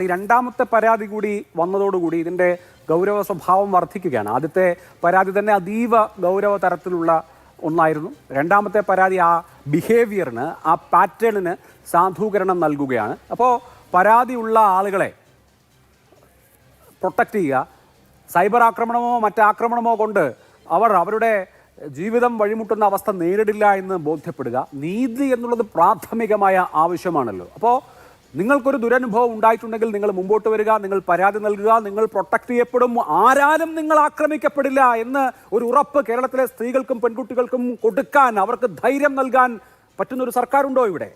ഈ രണ്ടാമത്തെ പരാതി കൂടി വന്നതോടുകൂടി ഇതിൻ്റെ ഗൗരവ സ്വഭാവം വർദ്ധിക്കുകയാണ്. ആദ്യത്തെ പരാതി തന്നെ അതീവ ഗൗരവ തരത്തിലുള്ള ഒന്നായിരുന്നു. രണ്ടാമത്തെ പരാതി ആ ബിഹേവിയറിന്, ആ പാറ്റേണിന് സാധൂകരണം നൽകുകയാണ്. അപ്പോൾ പരാതിയുള്ള ആളുകളെ പ്രൊട്ടക്റ്റ് ചെയ്യുക, സൈബർ ആക്രമണമോ മറ്റാക്രമണമോ കൊണ്ട് അവരുടെ ജീവിതം വഴിമുട്ടുന്ന അവസ്ഥ നേരിടില്ല എന്ന് ബോധ്യപ്പെടുക, നീതി എന്നുള്ളത് പ്രാഥമികമായ ആവശ്യമാണല്ലോ. അപ്പോൾ നിങ്ങൾക്കൊരു ദുരനുഭവം ഉണ്ടായിട്ടുണ്ടെങ്കിൽ നിങ്ങൾ മുമ്പോട്ട് വരിക, നിങ്ങൾ പരാതി നൽകുക, നിങ്ങൾ പ്രൊട്ടക്ട് ചെയ്യപ്പെടും, ആരാലും നിങ്ങൾ ആക്രമിക്കപ്പെടില്ല എന്ന് ഒരു ഉറപ്പ് കേരളത്തിലെ സ്ത്രീകൾക്കും പെൺകുട്ടികൾക്കും കൊടുക്കാൻ, അവർക്ക് ധൈര്യം നൽകാൻ പറ്റുന്നൊരു സർക്കാരുണ്ടോ ഇവിടെ?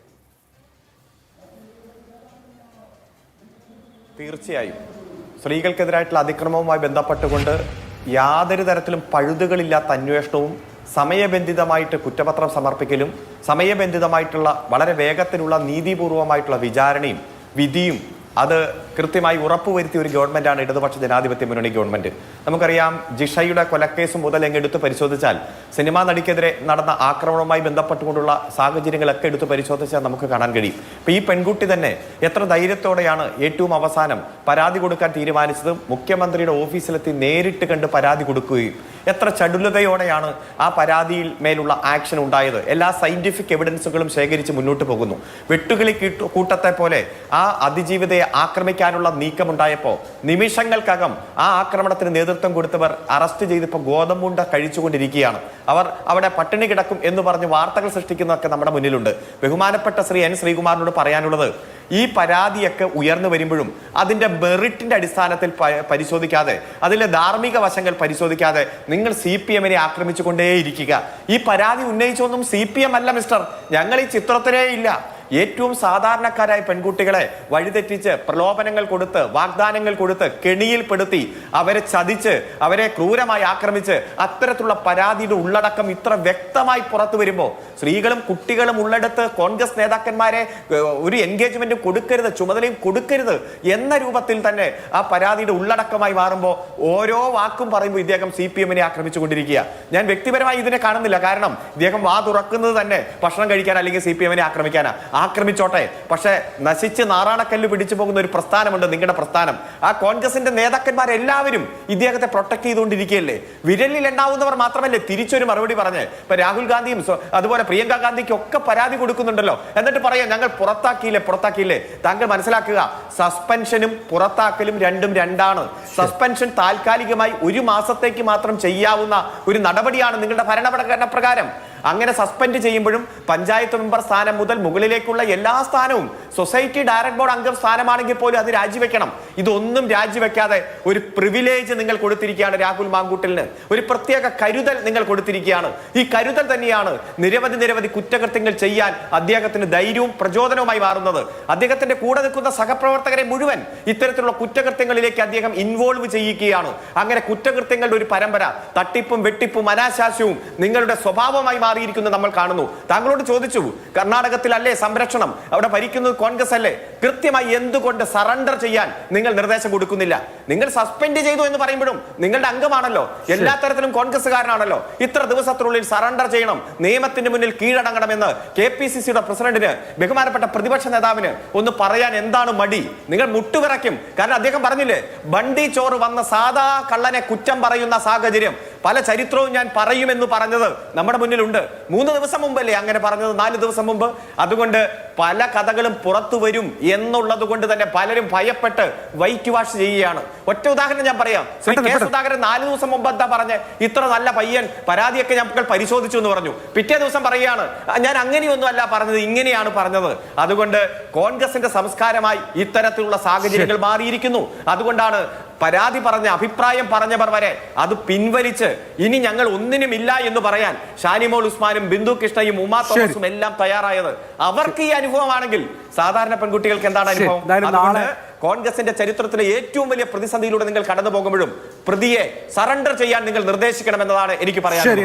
തീർച്ചയായും സ്ത്രീകൾക്കെതിരായിട്ടുള്ള അതിക്രമവുമായി ബന്ധപ്പെട്ടുകൊണ്ട് യാതൊരു തരത്തിലും പഴുതുകളില്ലാത്ത അന്വേഷണവും സമയബന്ധിതമായിട്ട് കുറ്റപത്രം സമർപ്പിക്കലും സമയബന്ധിതമായിട്ടുള്ള വളരെ വേഗത്തിലുള്ള നീതിപൂർവമായിട്ടുള്ള വിചാരണയും വിധിയും അത് കൃത്യമായി ഉറപ്പുവരുത്തിയ ഒരു ഗവൺമെന്റാണ് ഇടതുപക്ഷ ജനാധിപത്യ മുന്നണി ഗവൺമെന്റ്. നമുക്കറിയാം, ജിഷയുടെ കൊലക്കേസ് മുതൽ എടുത്ത് പരിശോധിച്ചാൽ, സിനിമാ നടിക്കെതിരെ നടന്ന ആക്രമണവുമായി ബന്ധപ്പെട്ടുകൊണ്ടുള്ള സാഹചര്യങ്ങളൊക്കെ എടുത്ത് പരിശോധിച്ചാൽ നമുക്ക് കാണാൻ കഴിയും. ഇപ്പൊ ഈ പെൺകുട്ടി തന്നെ എത്ര ധൈര്യത്തോടെയാണ് ഏറ്റവും അവസാനം പരാതി കൊടുക്കാൻ തീരുമാനിച്ചത്. മുഖ്യമന്ത്രിയുടെ ഓഫീസിലെത്തി നേരിട്ട് കണ്ട് പരാതി കൊടുക്കുകയും എത്ര ചടുലതയോടെയാണ് ആ പരാതിയിൽ മേലുള്ള ആക്ഷൻ ഉണ്ടായത്. എല്ലാ സയന്റിഫിക് എവിഡൻസുകളും ശേഖരിച്ച് മുന്നോട്ട് പോകുന്നു. വെട്ടുകിളി കൂട്ടത്തെ പോലെ ആ അതിജീവിതയെ ആക്രമിക്കാനുള്ള നീക്കമുണ്ടായപ്പോൾ നിമിഷങ്ങൾക്കകം ആ ആക്രമണത്തിന് നേതൃത്വം കൊടുത്തവർ അറസ്റ്റ് ചെയ്തിപ്പോൾ ഗോതമ്പുണ്ട കഴിച്ചുകൊണ്ടിരിക്കുകയാണ്. അവർ അവിടെ പട്ടിണി കിടക്കും എന്ന് പറഞ്ഞ് വാർത്തകൾ സൃഷ്ടിക്കുന്നതൊക്കെ നമ്മുടെ മുന്നിലുണ്ട്. ബഹുമാനപ്പെട്ട ശ്രീ എൻ ശ്രീകുമാറിനോട് പറയാനുള്ളത്, ഈ പരാതിയൊക്കെ ഉയർന്നു വരുമ്പോഴും അതിന്റെ മെറിറ്റിന്റെ അടിസ്ഥാനത്തിൽ പരിശോധിക്കാതെ, അതിലെ ധാർമ്മിക വശങ്ങൾ പരിശോധിക്കാതെ നിങ്ങൾ CPM-നെ ആക്രമിച്ചുകൊണ്ടേയിരിക്കുക. ഈ പരാതി ഉന്നയിച്ചൊന്നും CPM അല്ല മിസ്റ്റർ, ഞങ്ങൾ ഈ ചിത്രത്തിലേ ഇല്ല. ഏറ്റവും സാധാരണക്കാരായ പെൺകുട്ടികളെ വഴിതെറ്റിച്ച് പ്രലോഭനങ്ങൾ കൊടുത്ത്, വാഗ്ദാനങ്ങൾ കൊടുത്ത്, കെണിയിൽപ്പെടുത്തി, അവരെ ചതിച്ച്, അവരെ ക്രൂരമായി ആക്രമിച്ച്, അത്തരത്തിലുള്ള പരാതിയുടെ ഉള്ളടക്കം ഇത്ര വ്യക്തമായി പുറത്തു വരുമ്പോൾ സ്ത്രീകളും കുട്ടികളും ഉള്ളിടത്ത് കോൺഗ്രസ് നേതാക്കന്മാരെ ഒരു എൻഗേജ്മെന്റും കൊടുക്കരുത്, ചുമതലയും കൊടുക്കരുത് എന്ന രൂപത്തിൽ തന്നെ ആ പരാതിയുടെ ഉള്ളടക്കമായി മാറുമ്പോൾ ഓരോ വാക്കും പറയുമ്പോൾ ഇദ്ദേഹം CPM-നെ ആക്രമിച്ചുകൊണ്ടിരിക്കുക. ഞാൻ വ്യക്തിപരമായി ഇതിനെ കാണുന്നില്ല. കാരണം ഇദ്ദേഹം വാ തുറക്കുന്നത് തന്നെ ഭക്ഷണം കഴിക്കാൻ അല്ലെങ്കിൽ CPM-നെ ആക്രമിക്കാനാ. ആക്രമിച്ചോട്ടെ, പക്ഷെ നശിച്ച് നാറാണക്കല്ല് പിടിച്ചു പോകുന്ന ഒരു പ്രസ്ഥാനമുണ്ട്, നിങ്ങളുടെ പ്രസ്ഥാനം. ആ കോൺഗ്രസിന്റെ നേതാക്കന്മാരെല്ലാവരും ഇദ്ദേഹത്തെ പ്രൊട്ടക്ട് ചെയ്തുകൊണ്ടിരിക്കുകയല്ലേ. വിരലിൽ എണ്ണാവുന്നവർ മാത്രമല്ലേ തിരിച്ചൊരു മറുപടി പറഞ്ഞ്. ഇപ്പൊ രാഹുൽ ഗാന്ധിയും അതുപോലെ പ്രിയങ്ക ഗാന്ധിക്കും ഒക്കെ പരാതി കൊടുക്കുന്നുണ്ടല്ലോ. എന്നിട്ട് പറയാം ഞങ്ങൾ പുറത്താക്കിയില്ലേ. താങ്കൾ മനസ്സിലാക്കുക, സസ്പെൻഷനും പുറത്താക്കലും രണ്ടും രണ്ടാണ്. സസ്പെൻഷൻ താൽക്കാലികമായി 1 മാസത്തേക്ക് മാത്രം ചെയ്യാവുന്ന ഒരു നടപടിയാണ് നിങ്ങളുടെ ഭരണഘടന പ്രകാരം. അങ്ങനെ സസ്പെൻഡ് ചെയ്യുമ്പോഴും പഞ്ചായത്ത് മെമ്പർ സ്ഥാനം മുതൽ മുകളിലേക്കുള്ള എല്ലാ സ്ഥാനവും സൊസൈറ്റി ഡയറക്ട് ബോർഡ് അംഗം സ്ഥാനമാണെങ്കിൽ പോലും അത് രാജിവെക്കണം. ഇതൊന്നും രാജിവെക്കാതെ ഒരു പ്രിവിലേജ് നിങ്ങൾ കൊടുത്തിരിക്കുകയാണ് രാഹുൽ മാങ്കൂട്ടലിന്. ഒരു പ്രത്യേക കരുതൽ നിങ്ങൾ കൊടുത്തിരിക്കുകയാണ്. ഈ കരുതൽ തന്നെയാണ് നിരവധി കുറ്റകൃത്യങ്ങൾ ചെയ്യാൻ അദ്ദേഹത്തിന് ധൈര്യവും പ്രചോദനവുമായി മാറുന്നത്. അദ്ദേഹത്തിന്റെ കൂടെ നിൽക്കുന്ന സഹപ്രവർത്തകരെ മുഴുവൻ ഇത്തരത്തിലുള്ള കുറ്റകൃത്യങ്ങളിലേക്ക് അദ്ദേഹം ഇൻവോൾവ് ചെയ്യുകയാണ്. അങ്ങനെ കുറ്റകൃത്യങ്ങളുടെ ഒരു പരമ്പര, തട്ടിപ്പും വെട്ടിപ്പും അനാശാസ്യവും നിങ്ങളുടെ സ്വഭാവമായി മാറിയിരിക്കുന്നത് നമ്മൾ കാണുന്നു. താങ്കളോട് ചോദിച്ചു, കർണാടകത്തിലല്ലേ സംരക്ഷണം, അവിടെ ഭരിക്കുന്നത് കോൺഗ്രസ് അല്ലേ, കൃത്യമായി എന്തുകൊണ്ട് സറണ്ടർ ചെയ്യാൻ നിങ്ങൾ നിർദ്ദേശം കൊടുക്കുന്നില്ല? നിങ്ങൾ സസ്പെൻഡ് ചെയ്തു എന്ന് പറയുമ്പോഴും നിങ്ങളുടെ അംഗമാണല്ലോ, എല്ലാ തരത്തിലും കോൺഗ്രസ്സുകാരനാണല്ലോ. ഇത്ര ദിവസത്തിനുള്ളിൽ സറണ്ടർ ചെയ്യണം, നിയമത്തിന്റെ മുന്നിൽ കീഴടങ്ങണമെന്ന് KPCC-യുടെ പ്രസിഡന്റിന്, ബഹുമാനപ്പെട്ട പ്രതിപക്ഷ നേതാവിന് ഒന്ന് പറയാൻ എന്താണ് മടി? നിങ്ങൾ മുട്ടുവിറയ്ക്കും. കാരണം അദ്ദേഹം പറഞ്ഞില്ലേ, ബണ്ടി ചോറ് വന്ന സാധാ കള്ളനെ കുറ്റം പറയുന്ന സാഹചര്യം പല ചരിത്രവും ഞാൻ പറയുമെന്ന് പറഞ്ഞത് നമ്മുടെ മുന്നിലുണ്ട്. 3 ദിവസം മുമ്പല്ലേ അങ്ങനെ പറഞ്ഞത്, 4 ദിവസം മുമ്പ്. അതുകൊണ്ട് പല കഥകളും പുറത്തു വരും എന്നുള്ളത് കൊണ്ട് തന്നെ പലരും ഭയപ്പെട്ട് വൈറ്റ് വാഷ് ചെയ്യുകയാണ്. ഒറ്റ ഉദാഹരണം ഞാൻ പറയാം. ശ്രീ കെ സുധാകരൻ 4 ദിവസം മുമ്പ് എന്താ പറഞ്ഞ്, ഇത്ര നല്ല പയ്യൻ, പരാതിയൊക്കെ ഞങ്ങൾ പരിശോധിച്ചു എന്ന് പറഞ്ഞു. പിറ്റേ ദിവസം പറയുകയാണ്, ഞാൻ അങ്ങനെയൊന്നും അല്ല പറഞ്ഞത്, ഇങ്ങനെയാണ് പറഞ്ഞത്. അതുകൊണ്ട് കോൺഗ്രസിന്റെ സംസ്കാരമായി ഇത്തരത്തിലുള്ള സാഹചര്യങ്ങൾ മാറിയിരിക്കുന്നു. അതുകൊണ്ടാണ് പരാതി പറഞ്ഞ, അഭിപ്രായം പറഞ്ഞവർ വരെ അത് പിൻവലിച്ച് ഇനി ഞങ്ങൾ ഒന്നിനുമില്ല എന്ന് പറയാൻ ഷാനിമോൾ ഉസ്മാനും ബിന്ദു കൃഷ്ണയും ഉമാ തോമസും എല്ലാം തയ്യാറായത്. അവർക്ക് ഈ അനുഭവമാണെങ്കിൽ സാധാരണ പെൺകുട്ടികൾക്ക് എന്താണ് അനുഭവം? അതുകൊണ്ട് കോൺഗ്രസിന്റെ ചരിത്രത്തിലെ ഏറ്റവും വലിയ പ്രതിസന്ധിയിലൂടെ നിങ്ങൾ കടന്നു പോകുമ്പോഴും പ്രതിയെ സറണ്ടർ ചെയ്യാൻ നിങ്ങൾ നിർദ്ദേശിക്കണമെന്നതാണ് എനിക്ക് പറയാനുള്ളത്.